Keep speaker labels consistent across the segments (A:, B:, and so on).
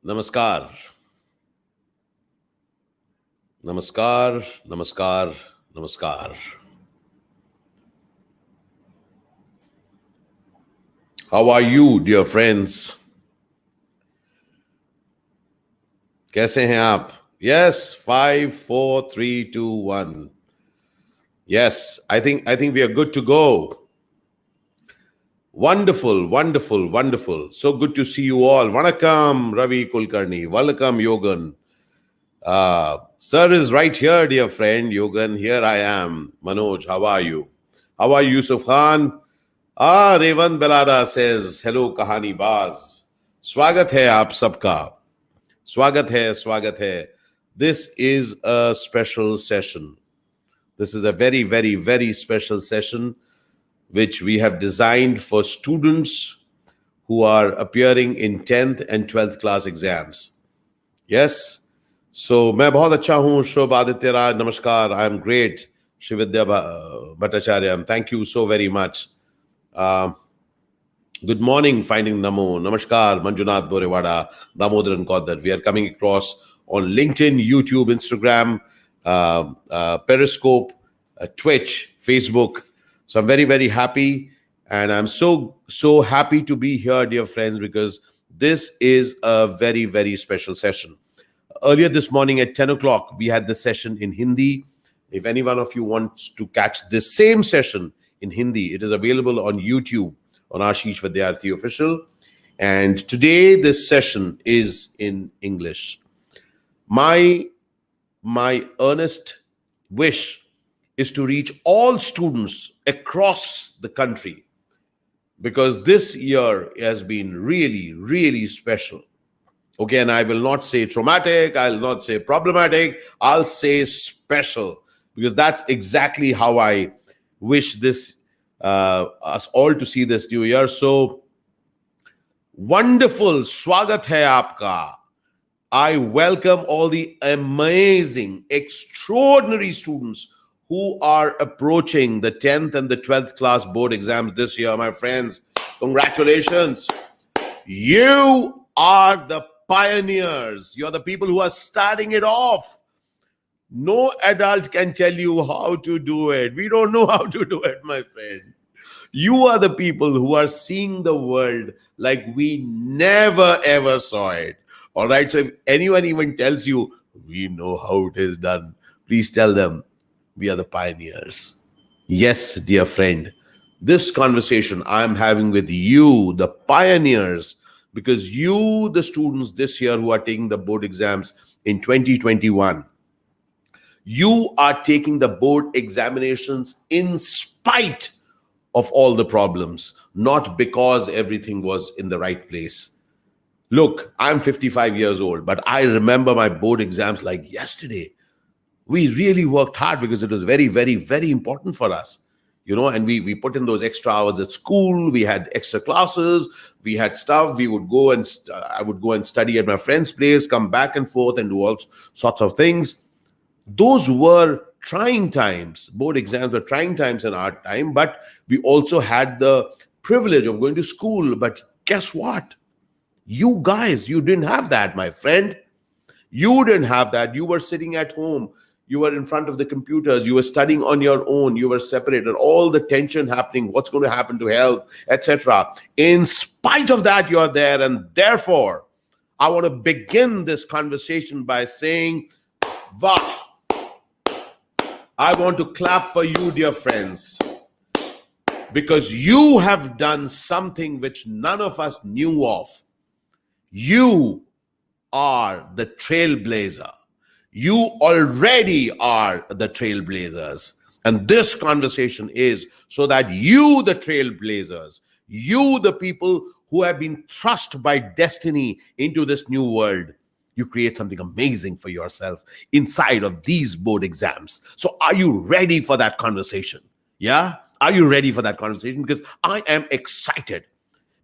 A: Namaskar. Namaskar, namaskar, namaskar. How are you, dear friends? कैसे हैं आप? Yes, 5, 4, 3, 2, 1. Yes, I think we are good to go. Wonderful, wonderful, wonderful. So good to see you all. Vanakkam, Ravi Kulkarni. Welcome, Yogan. Sir is right here, dear friend. Yogan, here I am. Manoj, how are you? How are you, Yusuf Khan? Revan Belada says, hello, Kahani Baz. Swagat hai aap sabka. Swagat hai, swagat hai. This is a special session. This is a very, very, very special session which we have designed for students who are appearing in 10th and 12th class exams. Yes? So, मैं बहुत अच्छा हूँ, Shobh Aditya Raj, namaskar. I am great, Shri Vidya Bhattacharya. Thank you so very much. Good morning, Finding Namo. Namaskar, Manjunath Borewada, Damodaran Kodar. We are coming across on LinkedIn, YouTube, Instagram, Periscope, Twitch, Facebook. So I'm very, very happy. And I'm so happy to be here, dear friends, because this is a very, very special session. Earlier this morning at 10 o'clock, we had the session in Hindi. If any one of you wants to catch this same session in Hindi, it is available on YouTube on Ashish Vidyarthi Official. And today, this session is in English. My earnest wish is to reach all students across the country, because this year has been really, really special. Okay, and I will not say traumatic, I'll not say problematic, I'll say special, because that's exactly how I wish this us all to see this new year. So wonderful, swagat hai aapka. I welcome all the amazing, extraordinary students who are approaching the 10th and the 12th class board exams this year, my friends. Congratulations. You are the pioneers. You're the people who are starting it off. No adult can tell you how to do it. We don't know how to do it, my friend. You are the people who are seeing the world like we never ever saw it. All right. So if anyone even tells you we know how it is done, please tell them we are the pioneers. Yes, dear friend, this conversation I'm having with you, the pioneers, because you, the students this year who are taking the board exams in 2021, you are taking the board examinations in spite of all the problems, not because everything was in the right place. Look, I'm 55 years old, but I remember my board exams like yesterday. We really worked hard because it was very, very, very important for us. You know, and we put in those extra hours at school. We had extra classes. We had stuff. We would go and I would go and study at my friend's place, come back and forth and do all sorts of things. Those were trying times. Board exams were trying times in our time, but we also had the privilege of going to school. But guess what? You guys, you didn't have that, my friend. You didn't have that. You were sitting at home. You were in front of the computers. You were studying on your own. You were separated. All the tension happening, what's going to happen to health, etc. In spite of that, you're there. And therefore, I want to begin this conversation by saying, Vah! I want to clap for you, dear friends, because you have done something which none of us knew of. You are the trailblazer. You already are the trailblazers. And this conversation is so that you, the trailblazers, you, the people who have been thrust by destiny into this new world, you create something amazing for yourself inside of these board exams. So are you ready for that conversation? Yeah? Are you ready for that conversation? Because I am excited.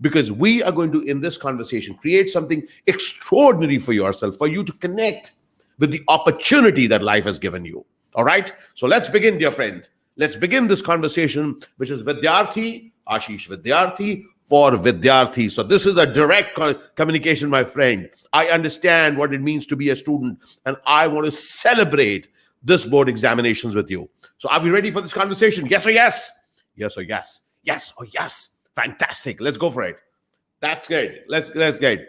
A: Because we are going to, in this conversation, create something extraordinary for yourself, for you to connect with the opportunity that life has given you. All right? So let's begin, dear friend. Let's begin this conversation, which is Vidyarthi, Ashish Vidyarthi, for Vidyarthi. So this is a direct communication, my friend. I understand what it means to be a student, and I want to celebrate this board examinations with you. So are we ready for this conversation? Yes or yes? Yes or yes? Yes or yes? Fantastic. Let's go for it. That's great. Let's get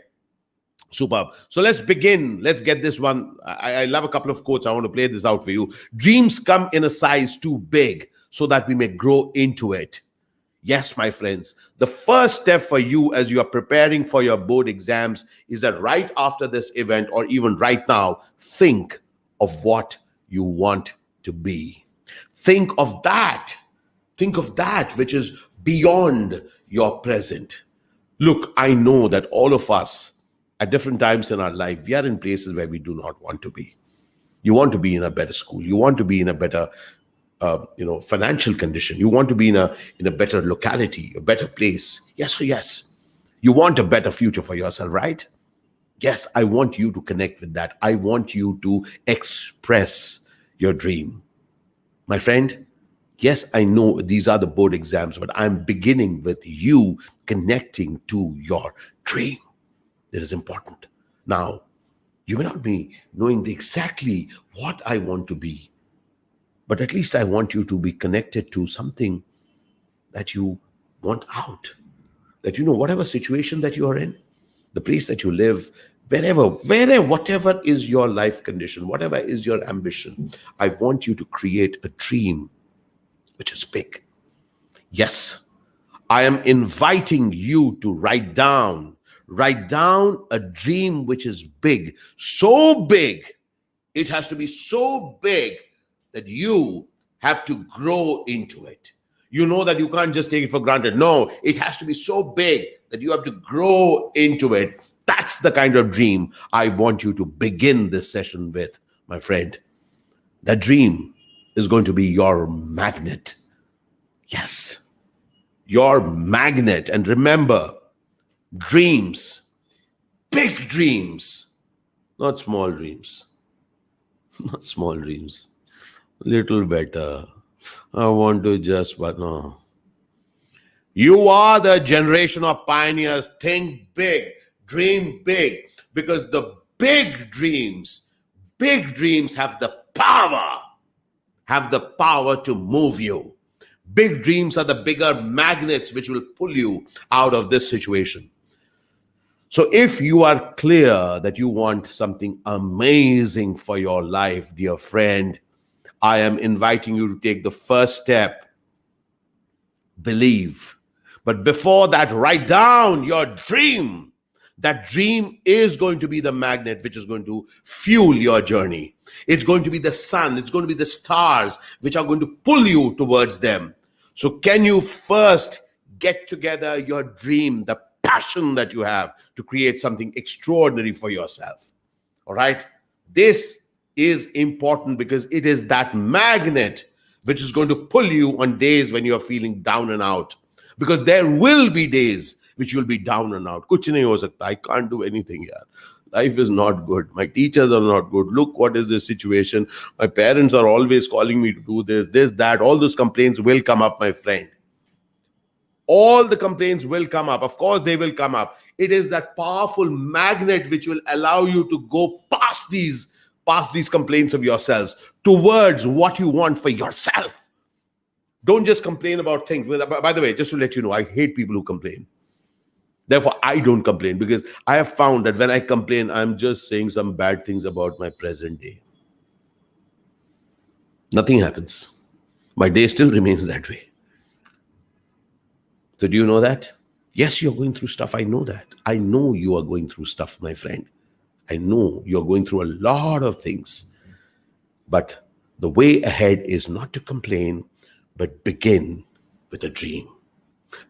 A: superb. So let's begin. Let's get this one. I love a couple of quotes. I want to play this out for you. Dreams come in a size too big so that we may grow into it. Yes, my friends, the first step for you as you are preparing for your board exams is that right after this event, or even right now, think of what you want to be. Think of that. Think of that which is beyond your present. Look, I know that all of us at different times in our life, we are in places where we do not want to be. You want to be in a better school. You want to be in a better financial condition. You want to be in a better locality, a better place. Yes or yes? You want a better future for yourself, right? Yes, I want you to connect with that. I want you to express your dream. My friend, yes, I know these are the board exams, but I'm beginning with you connecting to your dream. It is important. Now, you may not be knowing exactly what I want to be, but at least I want you to be connected to something that you want out. That whatever situation that you are in, the place that you live, wherever, whatever is your life condition, whatever is your ambition, I want you to create a dream which is big. Yes, I am inviting you to write down a dream which is big, so big. It has to be so big that you have to grow into it. You know that you can't just take it for granted. No, it has to be so big that you have to grow into it. That's the kind of dream I want you to begin this session with, my friend. That dream is going to be your magnet. Yes, your magnet. And remember, dreams, big dreams, not small dreams. Not small dreams. Little better. I want to just, but no. You are the generation of pioneers. Think big, dream big, because the big dreams have the power to move you. Big dreams are the bigger magnets which will pull you out of this situation. So if you are clear that you want something amazing for your life, dear friend, I am inviting you to take the first step. Believe. But before that, write down your dream. That dream is going to be the magnet which is going to fuel your journey. It's going to be the sun. It's going to be the stars which are going to pull you towards them. So can you first get together your dream, the passion that you have to create something extraordinary for yourself? All right. This is important because it is that magnet which is going to pull you on days when you're feeling down and out. Because there will be days which you'll be down and out. Kuch nahi ho sakta. I can't do anything here. Life is not good. My teachers are not good. Look, what is this situation? My parents are always calling me to do this, that. All those complaints will come up, my friend. All the complaints will come up. Of course, they will come up. It is that powerful magnet which will allow you to go past these complaints of yourselves towards what you want for yourself. Don't just complain about things. By the way, just to let you know, I hate people who complain. Therefore, I don't complain, because I have found that when I complain, I'm just saying some bad things about my present day. Nothing happens. My day still remains that way. So do you know that? Yes, you're going through stuff. I know that. I know you are going through stuff, my friend. I know you're going through a lot of things. But the way ahead is not to complain, but begin with a dream.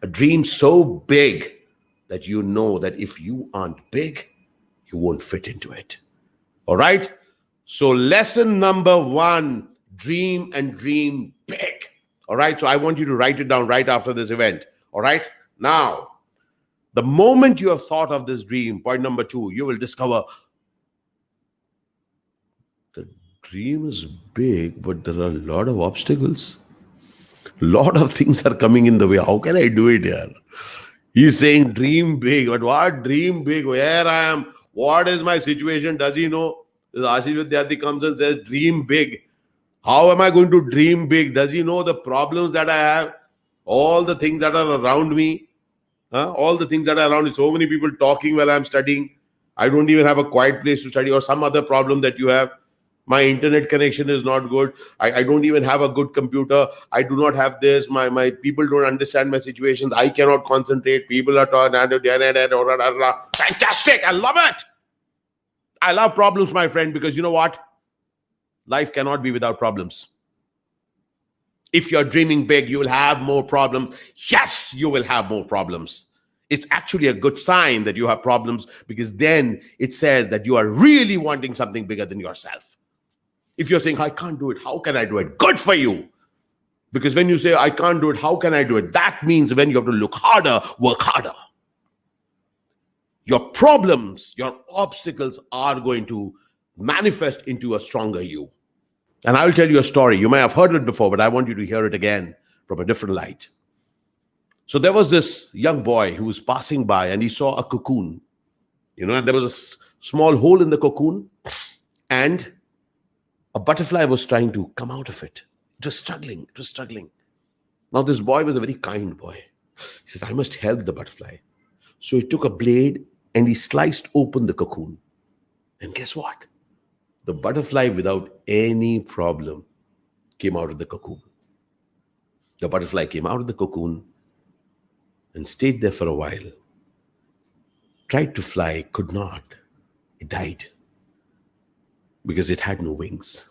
A: A dream so big that you know that if you aren't big, you won't fit into it. All right? So lesson number 1, dream and dream big. All right? So I want you to write it down right after this event. All right? Now, the moment you have thought of this dream, point number 2, you will discover the dream is big, but there are a lot of obstacles. A lot of things are coming in the way. How can I do it here? He's saying dream big. But what dream big? Where I am? What is my situation? Does he know? This Ashish Vidyarthi comes and says, dream big. How am I going to dream big? Does he know the problems that I have? All the things that are around me? All the things that are around me. So many people talking while I'm studying. I don't even have a quiet place to study, or some other problem that you have. My internet connection is not good. I don't even have a good computer. I do not have this. My people don't understand my situations. I cannot concentrate. People are talking. Fantastic. I love it. I love problems, my friend, because you know what? Life cannot be without problems. If you're dreaming big, you will have more problems. Yes, you will have more problems. It's actually a good sign that you have problems, because then it says that you are really wanting something bigger than yourself. If you're saying, I can't do it, how can I do it? Good for you. Because when you say, I can't do it, how can I do it? That means when you have to look harder, work harder. Your problems, your obstacles are going to manifest into a stronger you. And I will tell you a story. You may have heard it before, but I want you to hear it again from a different light. So there was this young boy who was passing by and he saw a cocoon. And there was a small hole in the cocoon and a butterfly was trying to come out of it. It was struggling. It was struggling. Now this boy was a very kind boy. He said, I must help the butterfly. So he took a blade and he sliced open the cocoon. And guess what? The butterfly, without any problem, came out of the cocoon. The butterfly came out of the cocoon and stayed there for a while. Tried to fly, could not. It died because it had no wings.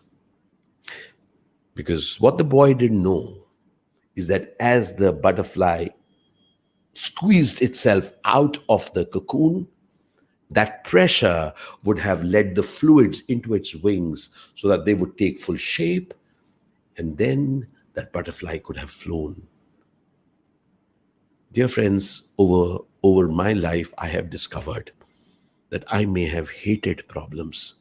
A: Because what the boy didn't know is that as the butterfly squeezed itself out of the cocoon, that pressure would have led the fluids into its wings so that they would take full shape, and then that butterfly could have flown. Dear friends, over my life, I have discovered that I may have hated problems,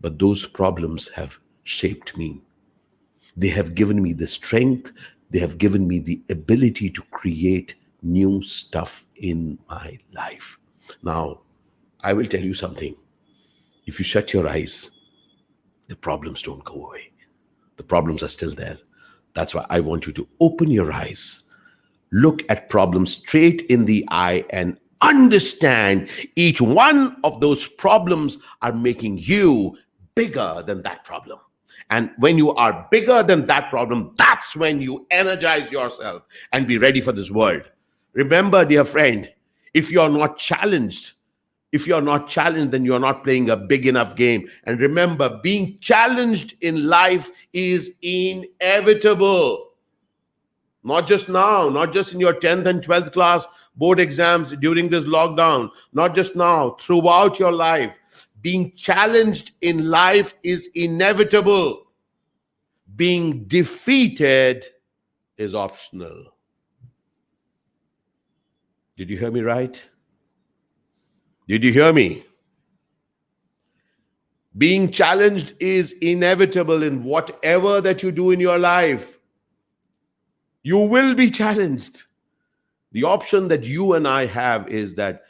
A: but those problems have shaped me. They have given me the strength. They have given me the ability to create new stuff in my life. Now, I will tell you something. If you shut your eyes, the problems don't go away. The problems are still there. That's why I want you to open your eyes, look at problems straight in the eye, and understand each one of those problems are making you bigger than that problem. And when you are bigger than that problem, that's when you energize yourself and be ready for this world. Remember, dear friend, if you're not challenged, then you're not playing a big enough game. And remember, being challenged in life is inevitable. Not just now, not just in your 10th and 12th class board exams during this lockdown, not just now, throughout your life. Being challenged in life is inevitable. Being defeated is optional. Did you hear me right? Did you hear me? Being challenged is inevitable in whatever that you do in your life. You will be challenged. The option that you and I have is that,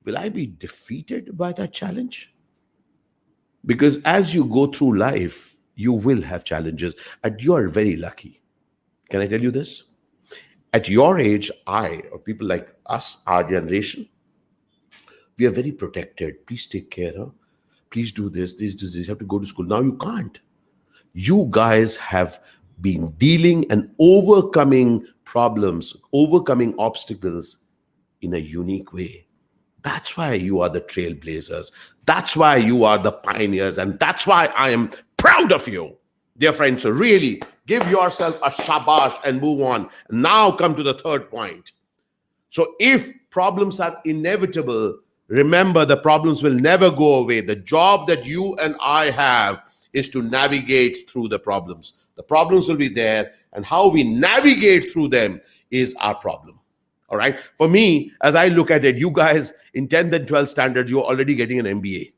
A: will I be defeated by that challenge? Because as you go through life, you will have challenges, and you are very lucky. Can I tell you this? At your age, or people like us, our generation, we are very protected. Please take care. Please do this, this, this. You have to go to school. Now you can't. You guys have been dealing and overcoming problems, overcoming obstacles in a unique way. That's why you are the trailblazers. That's why you are the pioneers. And that's why I am proud of you. Dear friends, so really give yourself a shabash and move on. Now come to the third point. So if problems are inevitable, remember the problems will never go away. The job that you and I have is to navigate through the problems. The problems will be there, and how we navigate through them is our problem. All right. For me, as I look at it, you guys in 10th and 12th standards, you're already getting an MBA.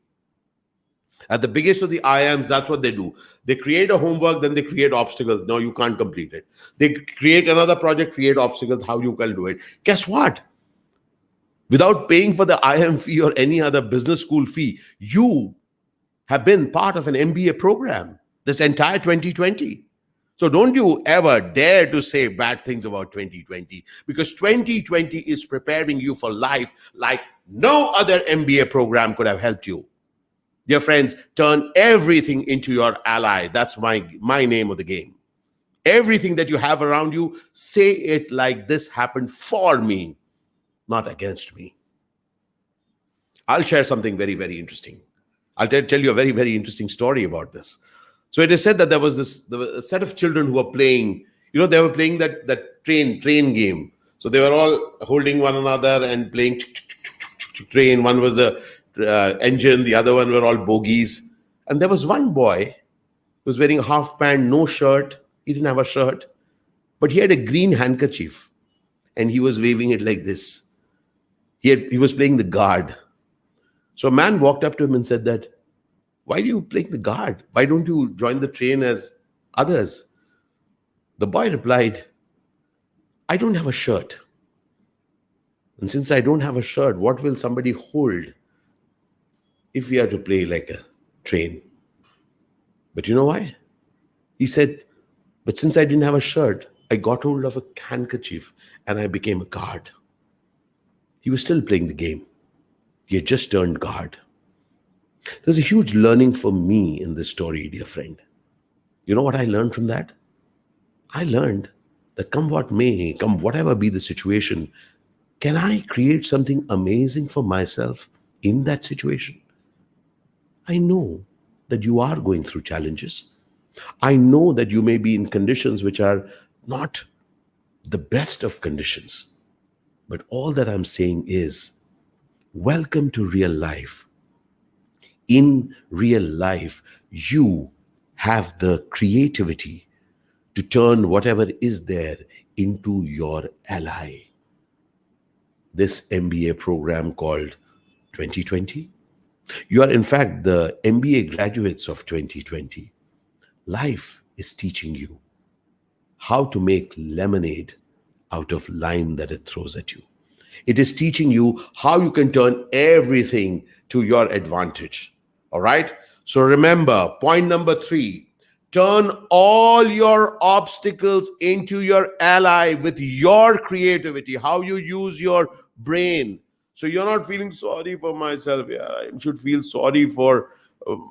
A: At the biggest of the IIMs, that's what they do. They create a homework, then they create obstacles. No, you can't complete it. They create another project, create obstacles, how you can do it. Guess what? Without paying for the IM fee or any other business school fee, you have been part of an MBA program this entire 2020. So don't you ever dare to say bad things about 2020, because 2020 is preparing you for life like no other MBA program could have helped you. Dear friends, turn everything into your ally. That's my name of the game. Everything that you have around you, say it like this happened for me, not against me. I'll share something very, very interesting. I'll tell you a very, very interesting story about this. So it is said that there was a set of children who were playing, they were playing that train game. So they were all holding one another and playing train. One was the engine, the other one were all bogies. And there was one boy who was wearing a half pant, no shirt. He didn't have a shirt, but he had a green handkerchief and he was waving it like this. He was playing the guard. So a man walked up to him and said that, why are you playing the guard? Why don't you join the train as others? The boy replied, I don't have a shirt. And since I don't have a shirt, what will somebody hold if we are to play like a train? But you know why? He said, but since I didn't have a shirt, I got hold of a handkerchief and I became a guard. He was still playing the game. He had just turned guard. There's a huge learning for me in this story, dear friend. You know what I learned from that? I learned that come what may, come whatever be the situation, can I create something amazing for myself in that situation? I know that you are going through challenges. I know that you may be in conditions which are not the best of conditions. But all that I'm saying is, welcome to real life. In real life, you have the creativity to turn whatever is there into your ally. This MBA program called 2020, you are in fact the MBA graduates of 2020. Life is teaching you how to make lemonade out of lime that it throws at you. It is teaching you how you can turn everything to your advantage. All right? So remember, point number 3, turn all your obstacles into your ally with your creativity, how you use your brain. So you're not feeling sorry for myself. Yeah, I should feel sorry for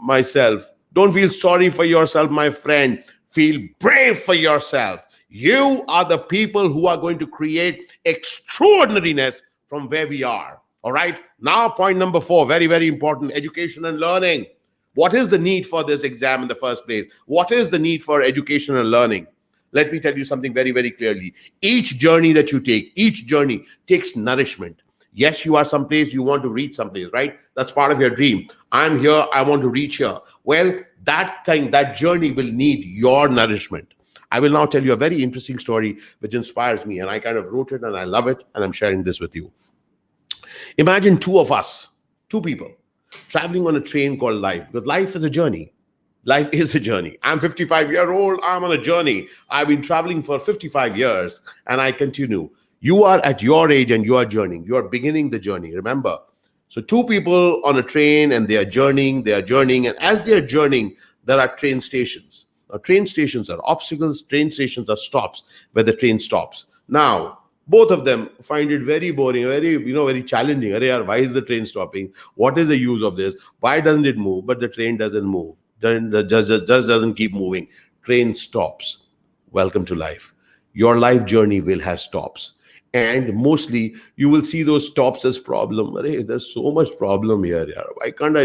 A: myself. Don't feel sorry for yourself, my friend. Feel brave for yourself. You are the people who are going to create extraordinariness from where we are. All right. Now, point number 4, very, very important, education and learning. What is the need for this exam in the first place? What is the need for education and learning? Let me tell you something very, very clearly. Each journey that you take, each journey takes nourishment. Yes, you are someplace, you want to reach someplace, right? That's part of your dream. I'm here, I want to reach here. Well, that journey will need your nourishment. I will now tell you a very interesting story which inspires me, and I kind of wrote it and I love it, and I'm sharing this with you. Imagine two people, traveling on a train called life, because life is a journey. Life is a journey. I'm 55-year-old. I'm on a journey. I've been traveling for 55 years and I continue. You are at your age and you are journeying. You are beginning the journey. Remember. So two people on a train and they are journeying. And as they are journeying, there are train stations. Now, train stations are obstacles. Train stations are stops where the train stops. Now, both of them find it very boring, very challenging. Why is the train stopping? What is the use of this? Why doesn't it move? But the train doesn't move. Just doesn't keep moving. Train stops. Welcome to life. Your life journey will have stops. And mostly you will see those stops as problem. There's so much problem here.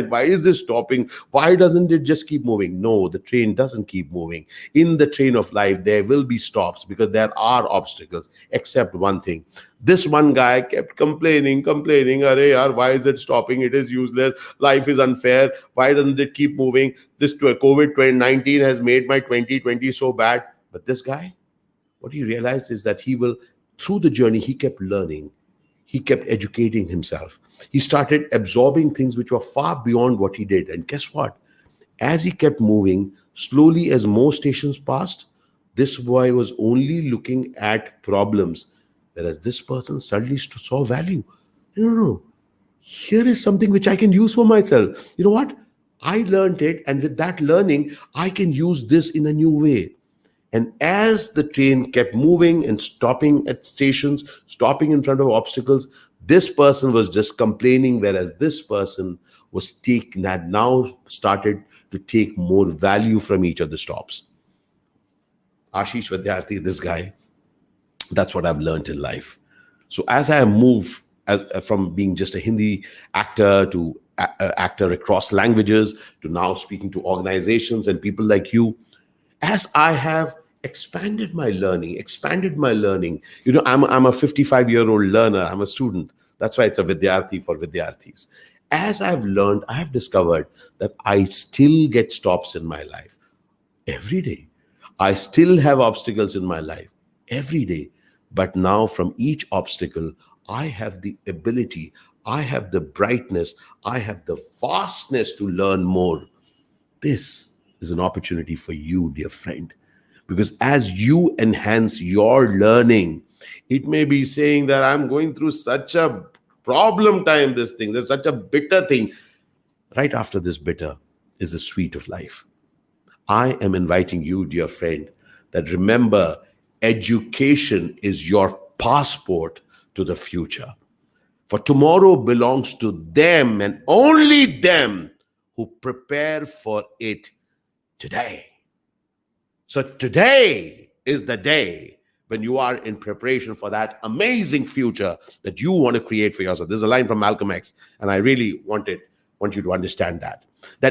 A: Why is this stopping? Why doesn't it just keep moving? No, the train doesn't keep moving. In the train of life, there will be stops because there are obstacles, except one thing. This one guy kept complaining. Why is it stopping? It is useless. Life is unfair. Why doesn't it keep moving? This COVID-19 has made my 2020 so bad. But this guy, what he realized is that through the journey, he kept learning. He kept educating himself. He started absorbing things which were far beyond what he did. And guess what? As he kept moving, slowly as more stations passed, this boy was only looking at problems, whereas this person suddenly saw value. No, no, no. Here is something which I can use for myself. You know what? I learned it, and with that learning, I can use this in a new way. And as the train kept moving and stopping at stations, stopping in front of obstacles, this person was just complaining, whereas this person was taking that now started to take more value from each of the stops. Ashish Vidyarthi, this guy, that's what I've learned in life. So as I move from being just a Hindi actor to actor across languages to now speaking to organizations and people like you, as I have expanded my learning, I'm a 55-year-old learner. I'm a student. That's why it's a Vidyarthi for Vidyarthis. As I've learned, I have discovered that I still get stops in my life every day. I still have obstacles in my life every day. But now, from each obstacle, I have the ability, I have the brightness, I have the vastness to learn more. This is an opportunity for you, dear friend. Because as you enhance your learning, it may be saying that I'm going through such a problem time, this thing, there's such a bitter thing. Right after this bitter is the sweet of life. I am inviting you, dear friend, that remember, education is your passport to the future. For tomorrow belongs to them and only them who prepare for it today. So today is the day when you are in preparation for that amazing future that you want to create for yourself. There's a line from Malcolm X, and I really want you to understand that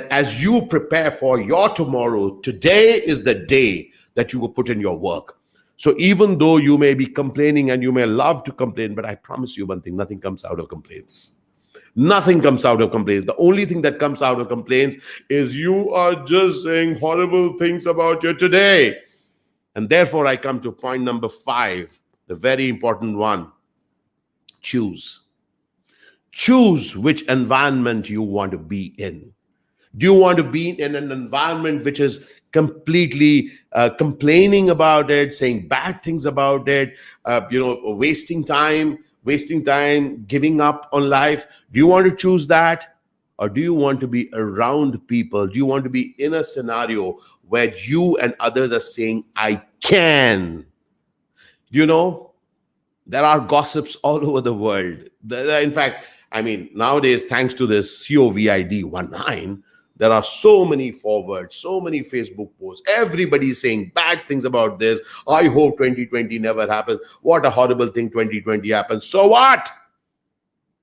A: as you prepare for your tomorrow, today is the day that you will put in your work. So even though you may be complaining and you may love to complain, but I promise you one thing, nothing comes out of complaints. Nothing comes out of complaints. The only thing that comes out of complaints is you are just saying horrible things about your today. And therefore, I come to point number 5, the very important one. Choose. Choose which environment you want to be in. Do you want to be in an environment which is completely complaining about it, saying bad things about it, wasting time, giving up on life? Do you want to choose that? Or do you want to be around people? Do you want to be in a scenario where you and others are saying, I can? There are gossips all over the world. In fact, nowadays, thanks to this COVID-19, there are so many forwards, so many Facebook posts. Everybody is saying bad things about this. I hope 2020 never happens. What a horrible thing 2020 happens. So what?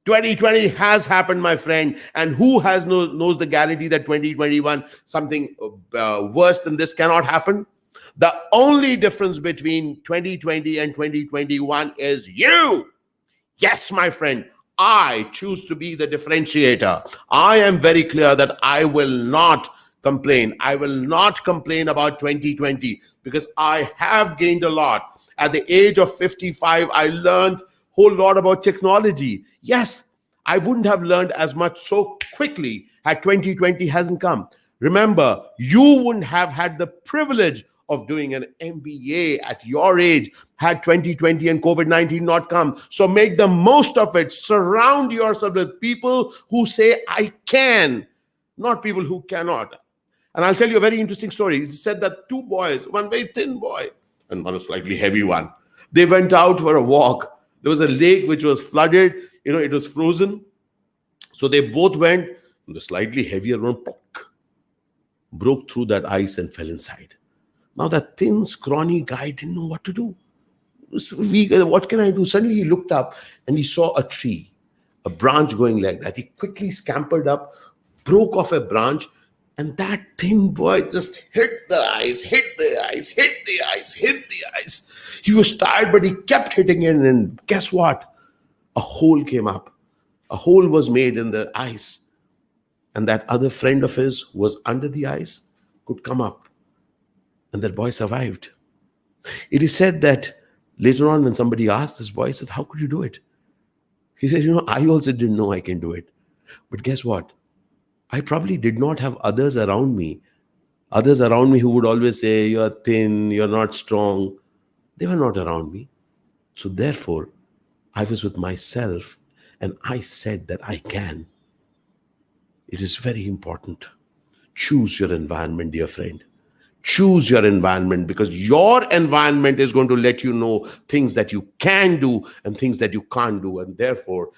A: 2020 has happened, my friend. And who knows the guarantee that 2021, something worse than this cannot happen? The only difference between 2020 and 2021 is you. Yes, my friend. I choose to be the differentiator. I am very clear that I will not complain. I will not complain about 2020 because I have gained a lot. At the age of 55, I learned a whole lot about technology. Yes, I wouldn't have learned as much so quickly had 2020 hasn't come. Remember, you wouldn't have had the privilege of doing an MBA at your age had 2020 and COVID-19 not come. So make the most of it. Surround yourself with people who say, I can, not people who cannot. And I'll tell you a very interesting story. It said that 2 boys, one very thin boy and one a slightly heavy one, they went out for a walk. There was a lake which was flooded, it was frozen. So they both went, and the slightly heavier one broke through that ice and fell inside. Now that thin, scrawny guy didn't know what to do. What can I do? Suddenly he looked up and he saw a tree, a branch going like that. He quickly scampered up, broke off a branch, and that thin boy just hit the ice, hit the ice, hit the ice, hit the ice. He was tired, but he kept hitting it. And guess what? A hole came up. A hole was made in the ice. And that other friend of his who was under the ice could come up. And that boy survived. It is said that later on when somebody asked this boy, he said, how could you do it? He said, I also didn't know I can do it. But guess what? I probably did not have others around me who would always say, you're thin, you're not strong. They were not around me. So therefore, I was with myself and I said that I can. It is very important. Choose your environment, dear friend. Choose your environment, because your environment is going to let you know things that you can do and things that you can't do. And therefore,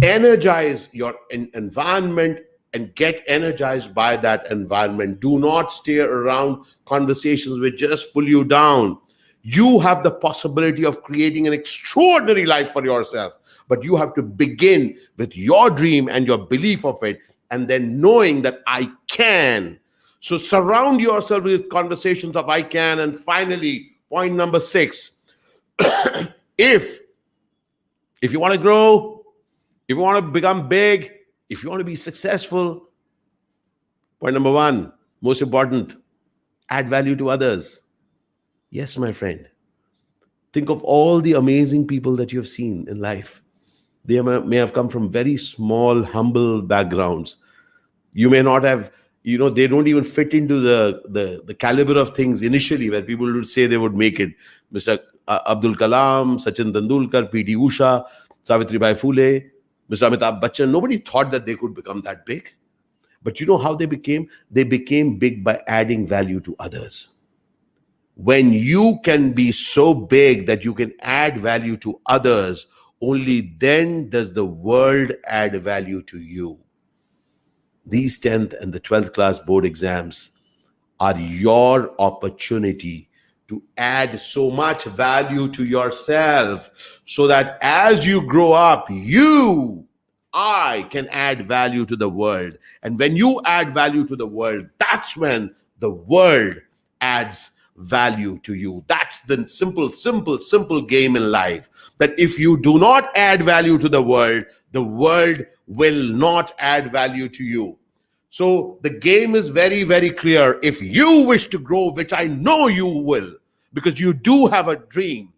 A: energize your environment and get energized by that environment. Do not stay around conversations which just pull you down. You have the possibility of creating an extraordinary life for yourself, but you have to begin with your dream and your belief of it, and then knowing that I can. So surround yourself with conversations of I can. And finally, point number 6, if you want to grow, if you want to become big, if you want to be successful, point number 1, most important, add value to others. Yes, my friend. Think of all the amazing people that you have seen in life. They may have come from very small, humble backgrounds. You may not have, they don't even fit into the caliber of things initially where people would say they would make it. Mr. Abdul Kalam, Sachin Tendulkar, P.T. Usha, Savitribai Phule, Mr. Amitabh Bachchan, nobody thought that they could become that big. But you know how they became? They became big by adding value to others. When you can be so big that you can add value to others, only then does the world add value to you. These 10th and the 12th class board exams are your opportunity to add so much value to yourself, so that as you grow up, I can add value to the world. And when you add value to the world, that's when the world adds value to you. That's the simple game in life. That if you do not add value to the world will not add value to you. So the game is very, very clear. If you wish to grow, which I know you will, because you do have a dream,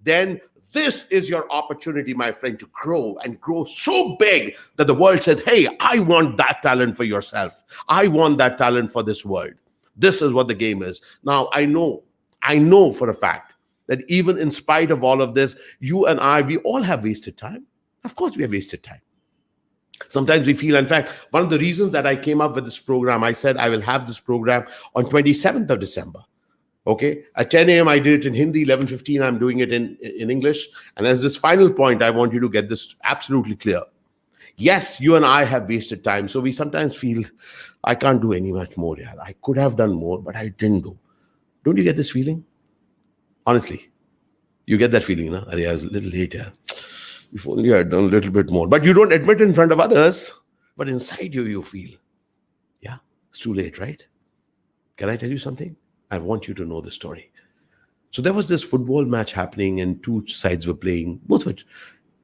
A: then this is your opportunity, my friend, to grow and grow so big that the world says, hey, I want that talent for yourself. I want that talent for this world. This is what the game is. Now, I know for a fact that even in spite of all of this, you and I, we all have wasted time. Of course, we have wasted time. Sometimes we feel, in fact, one of the reasons that I came up with this program, I said I will have this program on 27th of December. Okay, at 10 a.m. I did it in Hindi, 11:15 I'm doing it in English. And as this final point, I want you to get this absolutely clear. Yes, you and I have wasted time. So we sometimes feel, I can't do any much more. Yeah, I could have done more, but I didn't do. Don't you get this feeling? Honestly, you get that feeling, no? I was a little late here. If only I had done a little bit more. But you don't admit in front of others. But inside you feel, yeah, it's too late, right? Can I tell you something? I want you to know the story. So there was this football match happening and two sides were playing, both were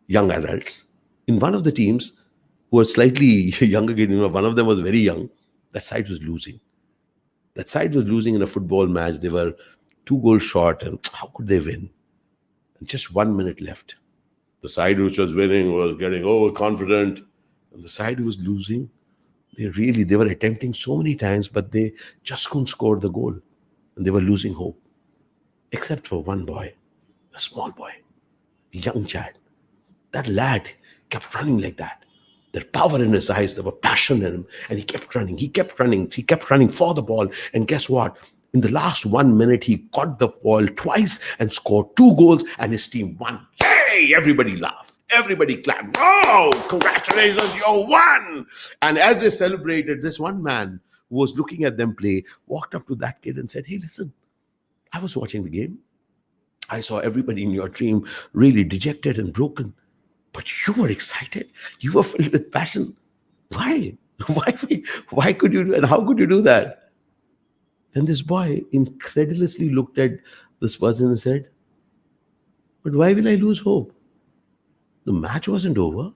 A: young adults. In one of the teams, who were slightly younger, one of them was very young, that side was losing. That side was losing in a football match. They were 2 goals short, and how could they win? And just 1 minute left. The side which was winning was getting overconfident. And the side who was losing, they were attempting so many times, but they just couldn't score the goal. And they were losing hope. Except for one boy, a small boy, a young child. That lad kept running like that. There was power in his eyes, there was passion in him, and he kept running for the ball. And guess what? In the last 1 minute, he caught the ball twice and scored 2 goals, and his team won. Yay! Everybody laughed. Everybody clapped. Oh, congratulations, you won! And as they celebrated, this one man who was looking at them play walked up to that kid and said, hey, listen, I was watching the game. I saw everybody in your team really dejected and broken. But you were excited. You were filled with passion. Why? Why could you do, and how could you do that? And this boy incredulously looked at this person and said, but why will I lose hope? The match wasn't over.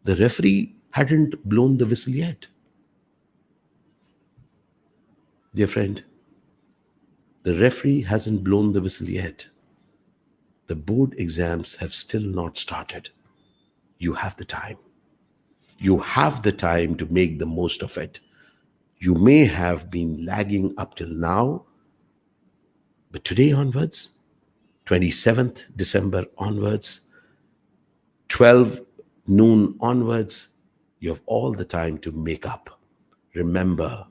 A: The referee hadn't blown the whistle yet. Dear friend, the referee hasn't blown the whistle yet. The board exams have still not started. You have the time. You have the time to make the most of it. You may have been lagging up till now, but today onwards, 27th December onwards, 12 Noon onwards, you have all the time to make up. Remember,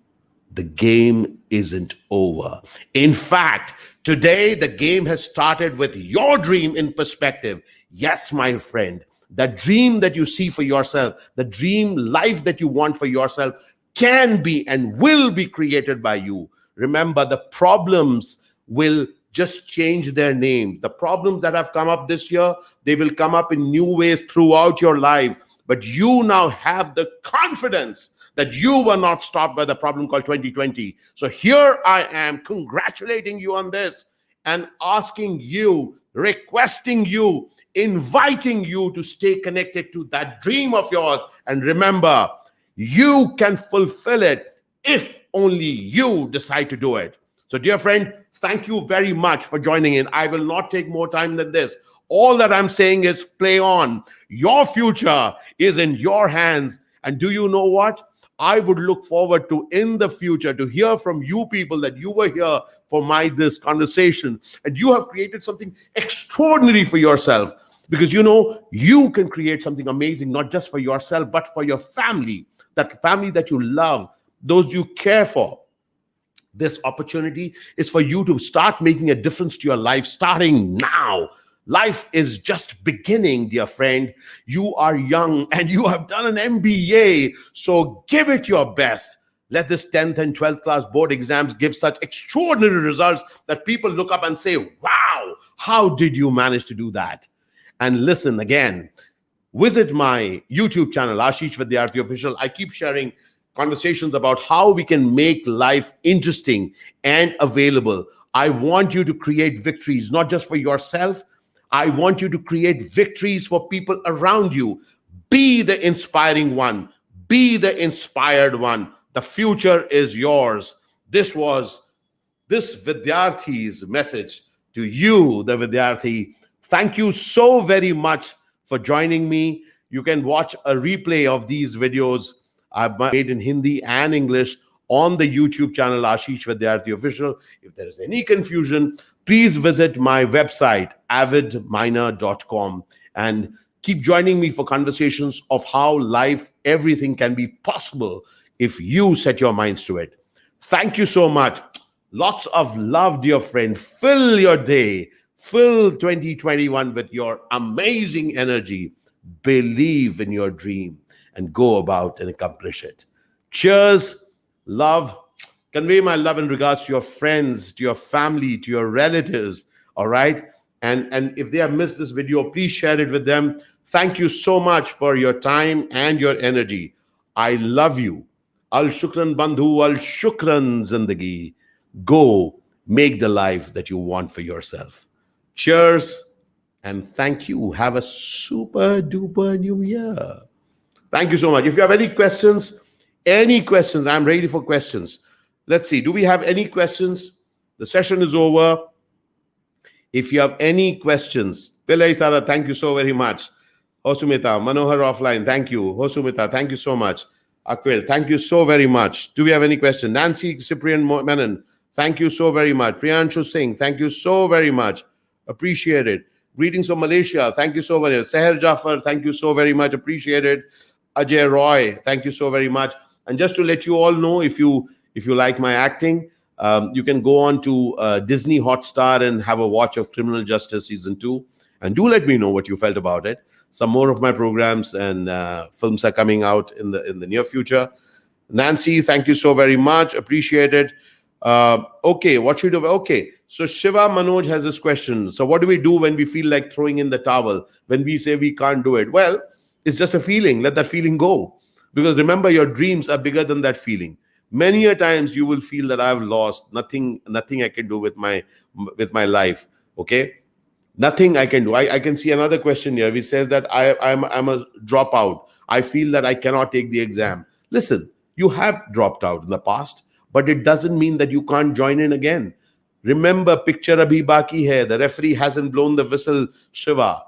A: the game isn't over. In fact, today the game has started with your dream in perspective. Yes, my friend, the dream that you see for yourself, the dream life that you want for yourself can be and will be created by you. Remember, the problems will just change their name. The problems that have come up this year, they will come up in new ways throughout your life. But you now have the confidence that you were not stopped by the problem called 2020. So here I am congratulating you on this and asking you, requesting you, inviting you to stay connected to that dream of yours. And remember, you can fulfill it if only you decide to do it. So, dear friend, thank you very much for joining in. I will not take more time than this. All that I'm saying is play on. Your future is in your hands. And do you know what? I would look forward to in the future to hear from you people that you were here for this conversation and you have created something extraordinary for yourself, because you can create something amazing not just for yourself but for your family, that family that you love, those you care for. This opportunity is for you to start making a difference to your life starting now. Life is just beginning, dear friend. You are young and you have done an MBA, so give it your best. Let this 10th and 12th class board exams give such extraordinary results that people look up and say, wow, how did you manage to do that? And listen again, visit my YouTube channel, Ashish Vidyarthi Official. I keep sharing conversations about how we can make life interesting and available. I want you to create victories, not just for yourself. I want you to create victories for people around you. Be the inspiring one. Be the inspired one. The future is yours. This was this Vidyarthi's message to you, the Vidyarthi. Thank you so very much for joining me. You can watch a replay of these videos I've made in Hindi and English on the YouTube channel Ashish Vidyarthi Official. If there is any confusion, please visit my website, avidminer.com, and keep joining me for conversations of how life, everything can be possible if you set your minds to it. Thank you so much. Lots of love, dear friend. Fill your day, fill 2021 with your amazing energy. Believe in your dream and go about and accomplish it. Cheers, love. Convey my love and regards to your friends, to your family, to your relatives, all right? And if they have missed this video, please share it with them. Thank you so much for your time and your energy. I love you. Al shukran bandhu, al shukran zindagi. Go make the life that you want for yourself. Cheers and thank you. Have a super duper new year. Thank you so much. If you have any questions, I'm ready for questions. Let's see. Do we have any questions? The session is over. If you have any questions, Pillai Sara, thank you so very much. Hosumita, Manohar offline, thank you. Hosumita, thank you so much. Akwil, thank you so very much. Do we have any questions? Nancy Cyprian Menon, thank you so very much. Priyanshu Singh, thank you so very much. Appreciate it. Greetings from Malaysia. Thank you so very much. Seher Jafar, thank you so very much. Appreciate it. Ajay Roy, thank you so very much. And just to let you all know, if you like my acting, you can go on to Disney Hotstar and have a watch of Criminal Justice Season 2. And do let me know what you felt about it. Some more of my programs and films are coming out in the near future. Nancy, thank you so very much. Appreciate it. Okay, what should we do? Okay, so Shiva Manoj has this question. So what do we do when we feel like throwing in the towel? When we say we can't do it? Well, it's just a feeling. Let that feeling go. Because remember, your dreams are bigger than that feeling. Many a times you will feel that I've lost nothing I can do with my life. Okay, nothing I can do. I can see another question here which says that I'm a dropout. I feel that I cannot take the exam. Listen, you have dropped out in the past, but it doesn't mean that you can't join in again. Remember, picture abhi baki hai. The referee hasn't blown the whistle, Shiva.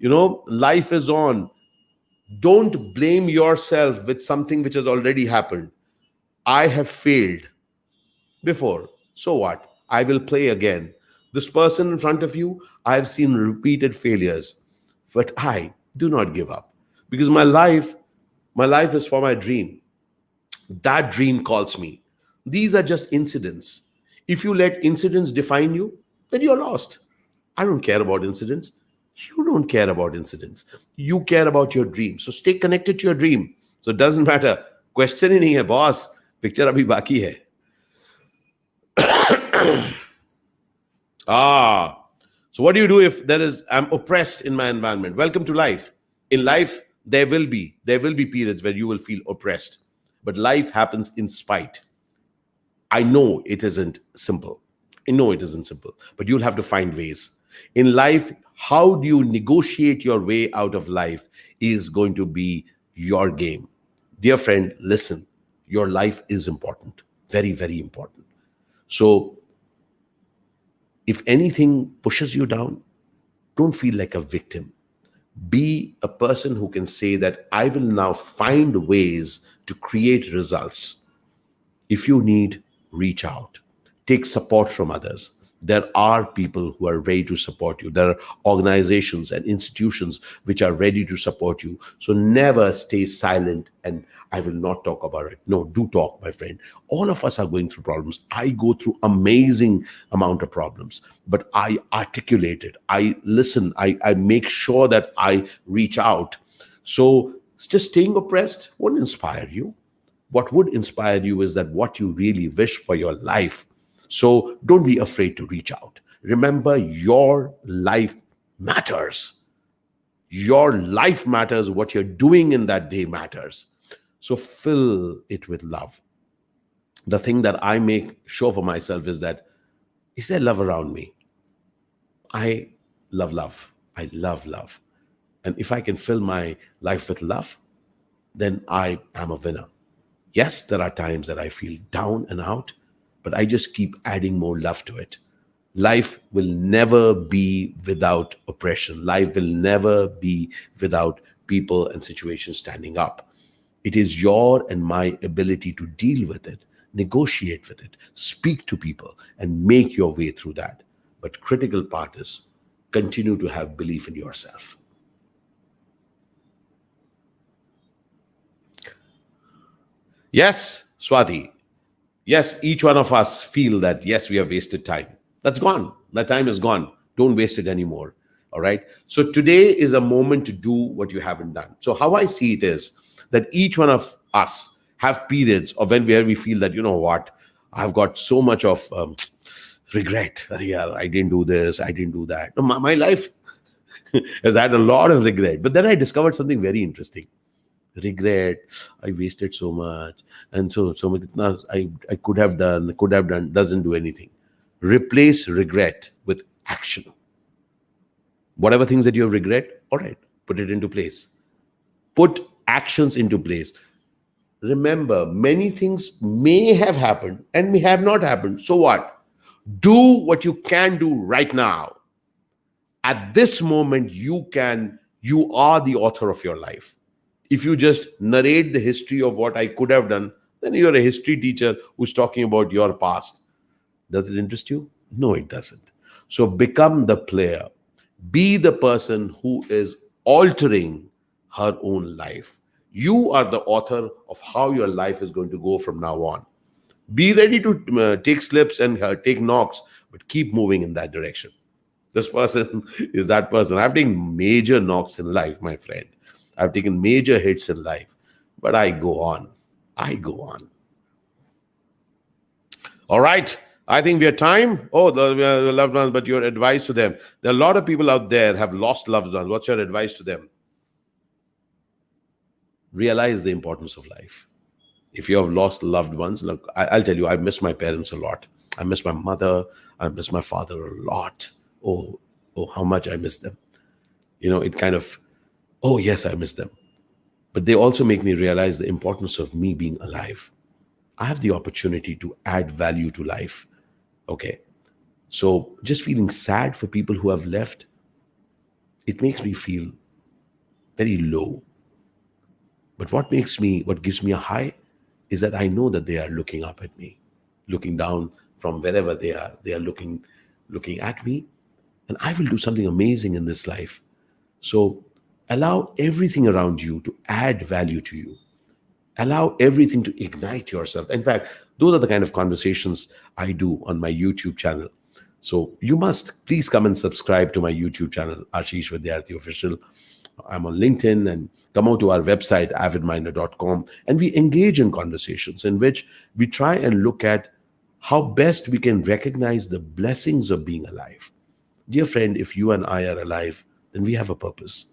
A: Life is on. Don't blame yourself with something which has already happened. I have failed before. So what? I will play again. This person in front of you, I have seen repeated failures. But I do not give up. because my life is for my dream. That dream calls me. These are just incidents. If you let incidents define you, then you're lost. I don't care about incidents. You don't care about incidents. You care about your dream. So stay connected to your dream. So it doesn't matter. Question ही नहीं है boss. Picture अभी बाकी है. Ah, so what do you do if I'm oppressed in my environment? Welcome to life. In life, there will be periods where you will feel oppressed, but life happens in spite. I know it isn't simple. I know it isn't simple, but you'll have to find ways. In life, how do you negotiate your way out of life is going to be your game. Dear friend, listen, your life is important, very, very important. So if anything pushes you down, don't feel like a victim. Be a person who can say that I will now find ways to create results. If you need, reach out, take support from others. There are people who are ready to support you. There are organizations and institutions which are ready to support you. So never stay silent and I will not talk about it. No, do talk, my friend. All of us are going through problems. I go through amazing amount of problems, but I articulate it. I listen. I make sure that I reach out. So just staying oppressed won't inspire you. What would inspire you is that what you really wish for your life. So don't be afraid to reach out. Remember, your life matters. Your life matters. What you're doing in that day matters. So fill it with love. The thing that I make sure for myself is that, is there love around me? I love love. I love love. And if I can fill my life with love, then I am a winner. Yes, there are times that I feel down and out, but I just keep adding more love to it. Life will never be without oppression. Life will never be without people and situations standing up. It is your and my ability to deal with it, negotiate with it, speak to people, and make your way through that. But critical part is continue to have belief in yourself. Yes, Swati. Yes, each one of us feel that, yes, we have wasted time. That's gone. That time is gone. Don't waste it anymore. All right. So today is a moment to do what you haven't done. So how I see it is that each one of us have periods of where we feel that, you know what, I've got so much of regret. Yeah, I didn't do this. I didn't do that. No, my life has had a lot of regret. But then I discovered something very interesting. Regret, I wasted so much, and so much I could have done doesn't do anything. Replace regret with action. Whatever things that you regret, all right, put it into place. Put actions into place. Remember, many things may have happened and may have not happened. So what? Do what you can do right now. At this moment, you are the author of your life. If you just narrate the history of what I could have done, then you're a history teacher who's talking about your past. Does it interest you? No, it doesn't. So become the player. Be the person who is altering her own life. You are the author of how your life is going to go from now on. Be ready to take slips and take knocks, but keep moving in that direction. This person is that person. I've taken major knocks in life, my friend. I've taken major hits in life, but I go on. I go on. All right. I think we have time. Oh, the loved ones, but your advice to them. There are a lot of people out there have lost loved ones. What's your advice to them? Realize the importance of life. If you have lost loved ones, look, I'll tell you, I miss my parents a lot. I miss my mother. I miss my father a lot. Oh, how much I miss them. It kind of, oh, yes, I miss them. But they also make me realize the importance of me being alive. I have the opportunity to add value to life. Okay. So just feeling sad for people who have left, it makes me feel very low. But what gives me a high is that I know that they are looking up at me, looking down from wherever they are. They are looking at me, and I will do something amazing in this life. So, Allow everything around you to add value to you. Allow everything to ignite yourself. In fact, those are the kind of conversations I do on my YouTube channel. So you must please come and subscribe to my YouTube channel, Ashish Vidyarthi Official. I'm on LinkedIn, and come out to our website, avidminder.com, and we engage in conversations in which we try and look at how best we can recognize the blessings of being alive. Dear friend, if you and I are alive, then we have a purpose.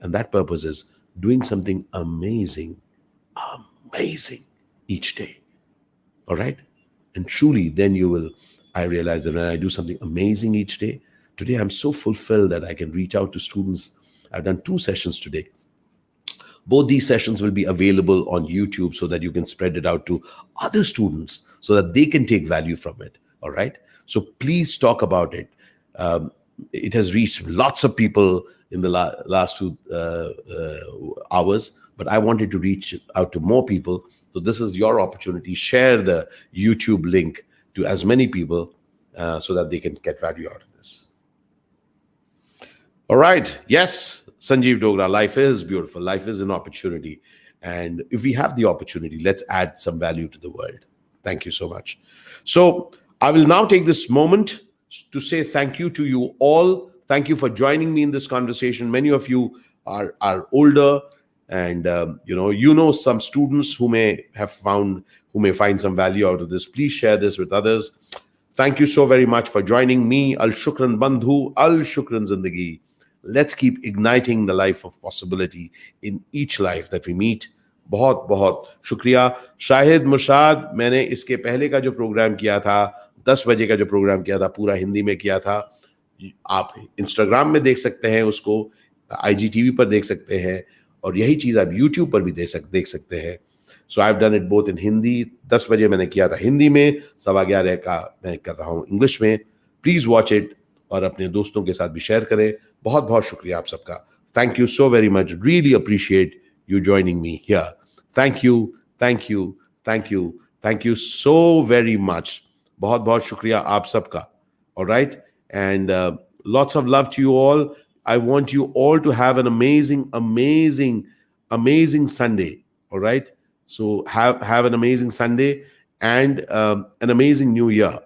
A: And that purpose is doing something amazing, amazing each day. All right? And truly, then I realize that when I do something amazing each day, today I'm so fulfilled that I can reach out to students. I've done 2 sessions today. Both these sessions will be available on YouTube so that you can spread it out to other students so that they can take value from it. All right. So please talk about it. It has reached lots of people in the last 2 hours, but I wanted to reach out to more people. So this is your opportunity. Share the YouTube link to as many people so that they can get value out of this. All right. Yes, Sanjeev Dogra, life is beautiful. Life is an opportunity. And if we have the opportunity, let's add some value to the world. Thank you so much. So I will now take this moment to say thank you to you all. Thank you for joining me in this conversation. Many of you are older, and you know some students who may find some value out of this. Please share this with others. Thank you so very much for joining me. Al Shukran Bandhu, Al Shukran Zindagi. Let's keep igniting the life of possibility in each life that we meet. बहुत बहुत शुक्रिया शाहिद मुर्शाद. मैंने इसके पहले का जो programme किया था, 10 बजे का जो प्रोग्राम किया था, पूरा हिंदी में किया था. आप इंस्टाग्राम में देख सकते हैं उसको, IGTV पर देख सकते हैं, और यही चीज़ आप यूट्यूब पर भी देख सकते हैं. So I have done it both in Hindi. 10 बजे मैंने किया था हिंदी में, 11:15 का मैं कर रहा हूँ इंग्लिश में. प्लीज़ वॉच इट और अपने दोस्तों के साथ भी शेयर करें. बहुत बहुत शुक्रिया आप सबका. Thank you so very much. Really appreciate you joining me here. Thank you, thank you, thank you, thank you so very much. बहुत बहुत शुक्रिया आप सबका. All right, and lots of love to you all. I want you all to have an amazing, amazing, amazing Sunday. All right, so have an amazing Sunday and an amazing New Year.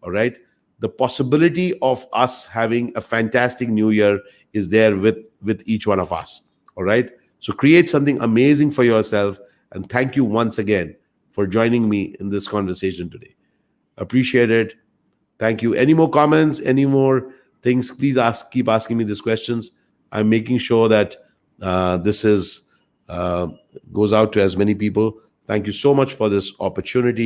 A: All right, the possibility of us having a fantastic New Year is there with each one of us. All right. So create something amazing for yourself, and thank you once again for joining me in this conversation today. Appreciate it. Thank you. Any more comments, any more things, please keep asking me these questions. I'm making sure that this goes out to as many people. Thank you so much for this opportunity.